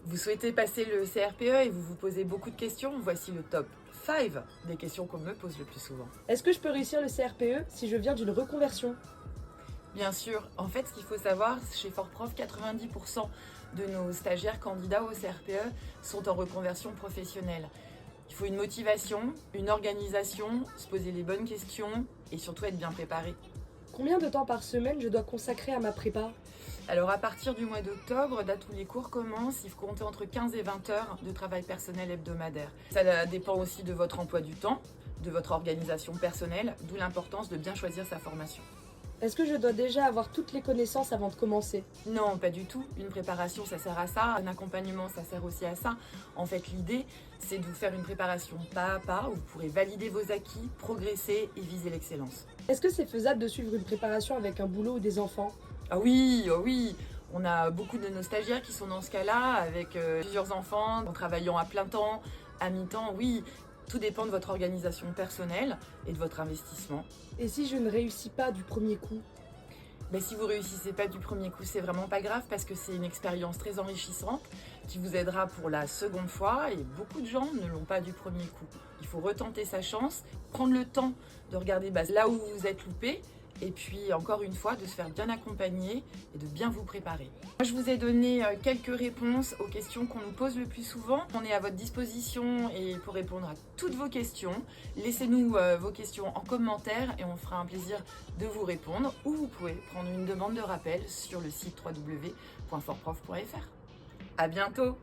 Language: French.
Vous souhaitez passer le CRPE et vous vous posez beaucoup de questions? Voici le top 5 des questions qu'on me pose le plus souvent. Est-ce que je peux réussir le CRPE si je viens d'une reconversion? Bien sûr, en fait, ce qu'il faut savoir, chez Fortprof, 90% de nos stagiaires candidats au CRPE sont en reconversion professionnelle. Il faut une motivation, une organisation, se poser les bonnes questions et surtout être bien préparé. Combien de temps par semaine je dois consacrer à ma prépa? Alors à partir du mois d'octobre, date où les cours commencent, il faut compter entre 15 et 20 heures de travail personnel hebdomadaire. Ça dépend aussi de votre emploi du temps, de votre organisation personnelle, d'où l'importance de bien choisir sa formation. Est-ce que je dois déjà avoir toutes les connaissances avant de commencer? Non, pas du tout. Une préparation, ça sert à ça. Un accompagnement, ça sert aussi à ça. En fait, l'idée, c'est de vous faire une préparation pas à pas où vous pourrez valider vos acquis, progresser et viser l'excellence. Est-ce que c'est faisable de suivre une préparation avec un boulot ou des enfants? Ah oui, oh oui. On a beaucoup de nos stagiaires qui sont dans ce cas-là, avec plusieurs enfants, en travaillant à plein temps, à mi-temps, oui. Tout dépend de votre organisation personnelle et de votre investissement. Et si je ne réussis pas du premier coup? Mais si vous réussissez pas du premier coup, c'est vraiment pas grave parce que c'est une expérience très enrichissante qui vous aidera pour la seconde fois et beaucoup de gens ne l'ont pas du premier coup. Il faut retenter sa chance, prendre le temps de regarder là où vous vous êtes loupé et puis encore une fois de se faire bien accompagner et de bien vous préparer. Moi, je vous ai donné quelques réponses aux questions qu'on nous pose le plus souvent. On est à votre disposition et pour répondre à toutes vos questions. Laissez-nous vos questions en commentaire et on fera un plaisir de vous répondre ou vous pouvez prendre une demande de rappel sur le site www.fortprof.fr. À bientôt!